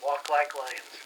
walk like lions.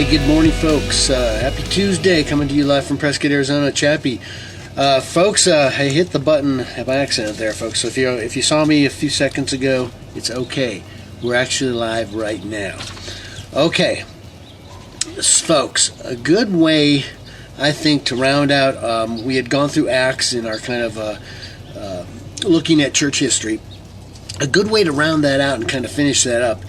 Good morning, folks. Happy Tuesday, coming to you live from Prescott, Arizona. Chappie. Folks, I hit the button by accident there, folks. So if you saw me a few seconds ago, it's okay. We're actually live right now. Okay, folks, a good way, I think, to round out, we had gone through Acts in our kind of looking at church history. A good way to round that out and kind of finish that up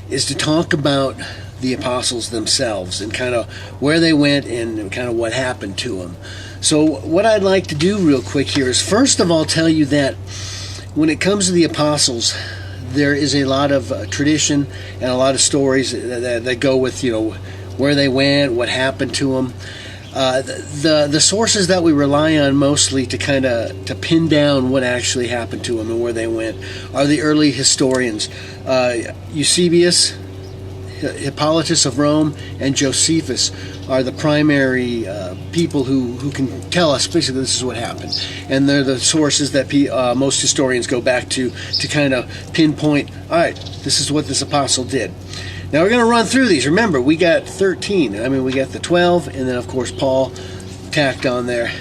is to talk about the apostles themselves and kind of where they went and kind of what happened to them. So what I'd like to do real quick here is first of all tell you that when it comes to the apostles, there is a lot of tradition and a lot of stories that go with, where they went, what happened to them. The sources that we rely on mostly to pin down what actually happened to them and where they went are the early historians. Eusebius, Hippolytus of Rome, and Josephus are the primary people who can tell us basically this is what happened, and they're the sources that most historians go back to kind of pinpoint, all right, this is what this apostle did. Now we're going to run through these. Remember, we got 13. We got the 12, and then of course Paul tacked on there.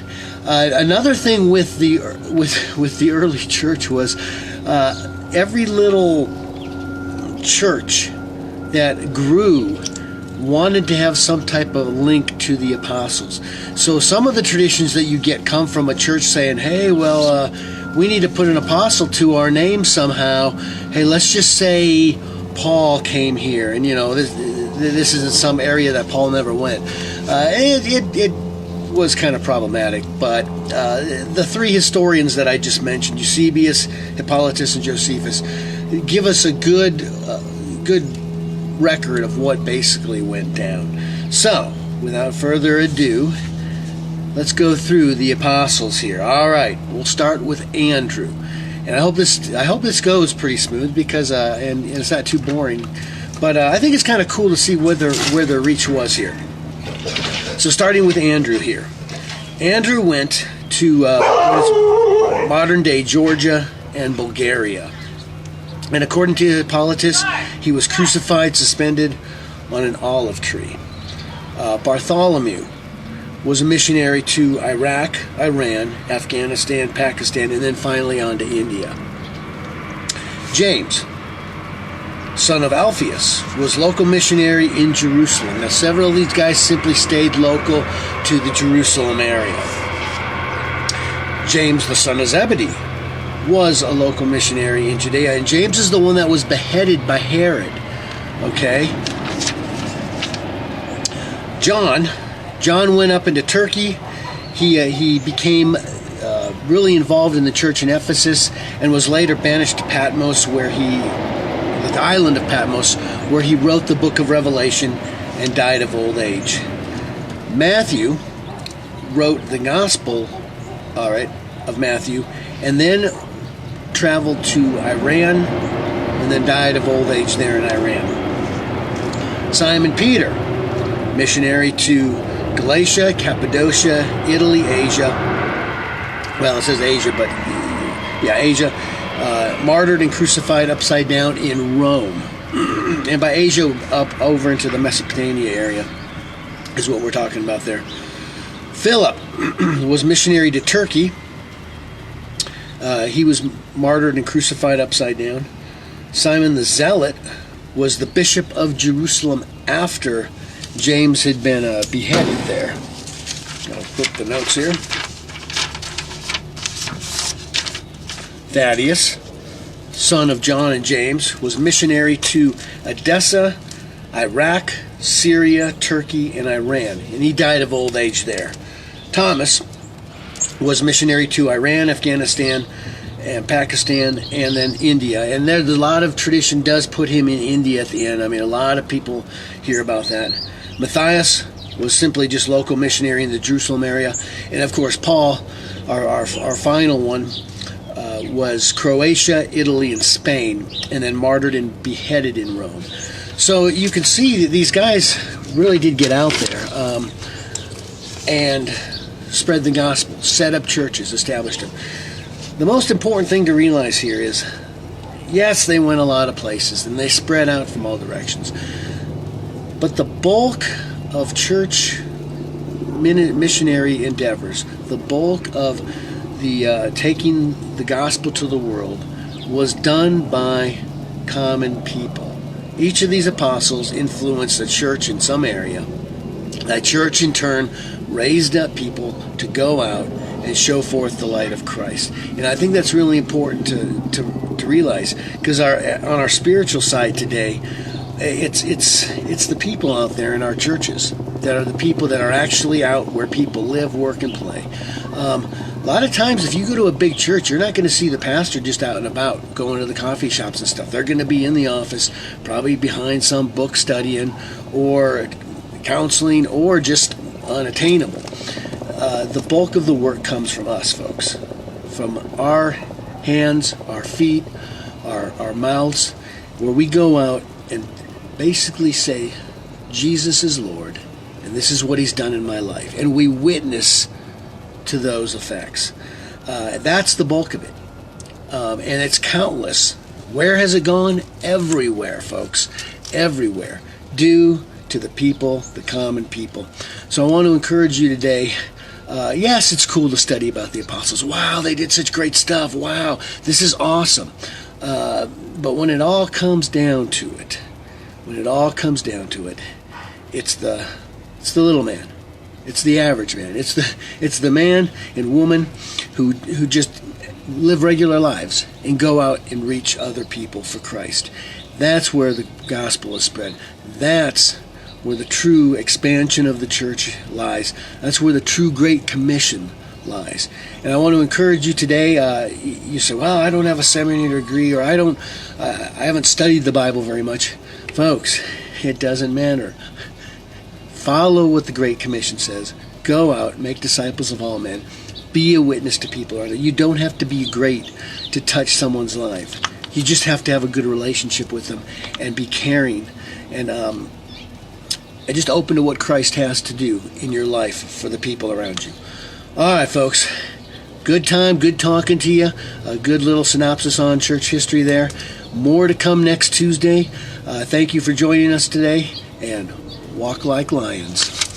Another thing with the early church was every little church that grew wanted to have some type of link to the apostles. So some of the traditions that you get come from a church saying, hey, well, we need to put an apostle to our name somehow. Hey, let's just say Paul came here, and this is in some area that Paul never went. It was kind of problematic, but the three historians that I just mentioned, Eusebius, Hippolytus, and Josephus, give us a good record of what basically went down. So, without further ado, let's go through the apostles here. All right, we'll start with Andrew, and I hope this goes pretty smooth because and it's not too boring. But I think it's kind of cool to see where their reach was here. So, starting with Andrew here, Andrew went to modern day Georgia and Bulgaria. And according to Hippolytus, he was crucified, suspended on an olive tree. Bartholomew was a missionary to Iraq, Iran, Afghanistan, Pakistan, and then finally on to India. James, son of Alphaeus, was local missionary in Jerusalem. Now, several of these guys simply stayed local to the Jerusalem area. James, the son of Zebedee, was a local missionary in Judea, and James is the one that was beheaded by Herod. Okay? John went up into Turkey. He became really involved in the church in Ephesus and was later banished to Patmos, the island of Patmos, where he wrote the book of Revelation and died of old age. Matthew wrote the Gospel, of Matthew, and then traveled to Iran and then died of old age there in Iran. Simon Peter, missionary to Galatia, Cappadocia, Italy, Asia. Well, it says Asia, but yeah, Asia. Martyred and crucified upside down in Rome. And by Asia, up over into the Mesopotamia area is what we're talking about there. Philip was missionary to Turkey. He was martyred and crucified upside down. Simon the Zealot was the bishop of Jerusalem after James had been beheaded there. I'll flip the notes here. Thaddeus, son of John and James, was missionary to Edessa, Iraq, Syria, Turkey, and Iran, and he died of old age there. Thomas was missionary to Iran, Afghanistan, and Pakistan, and then India. And there's a lot of tradition does put him in India at the end. I mean, a lot of people hear about that. Matthias was simply just local missionary in the Jerusalem area. And of course, Paul, our final one, was Croatia, Italy, and Spain, and then martyred and beheaded in Rome. So you can see that these guys really did get out there and spread the gospel, set up churches, established them. The most important thing to realize here is, yes, they went a lot of places and they spread out from all directions, but the bulk of church missionary endeavors, the bulk of the taking the gospel to the world, was done by common people. Each of these apostles influenced a church in some area. That church in turn raised up people to go out and show forth the light of Christ. And I think that's really important to realize, because on our spiritual side today, it's the people out there in our churches that are the people that are actually out where people live, work, and play. A lot of times, if you go to a big church, you're not going to see the pastor just out and about, going to the coffee shops and stuff. They're going to be in the office, probably behind some book studying, or counseling, or just unattainable. The bulk of the work comes from us, folks. From our hands, our feet, our mouths, where we go out and basically say, Jesus is Lord, and this is what He's done in my life. And we witness to those effects. That's the bulk of it. And it's countless. Where has it gone? Everywhere, folks. Everywhere. Due to the people, the common people. So I want to encourage you today. Yes, it's cool to study about the apostles. Wow, they did such great stuff. Wow, this is awesome. But when it all comes down to it, it's the little man. It's the average man. It's the man and woman who just live regular lives and go out and reach other people for Christ. That's where the gospel is spread. That's where the true expansion of the church lies. That's where the true Great Commission lies. And I want to encourage you today. You say, well, I don't have a seminary degree, or I haven't studied the Bible very much. Folks, it doesn't matter. Follow what the Great Commission says. Go out, make disciples of all men. Be a witness to people around you. You don't have to be great to touch someone's life. You just have to have a good relationship with them and be caring and just open to what Christ has to do in your life for the people around you. All right, folks. Good time, good talking to you. A good little synopsis on church history there. More to come next Tuesday. Thank you for joining us today, and walk like lions.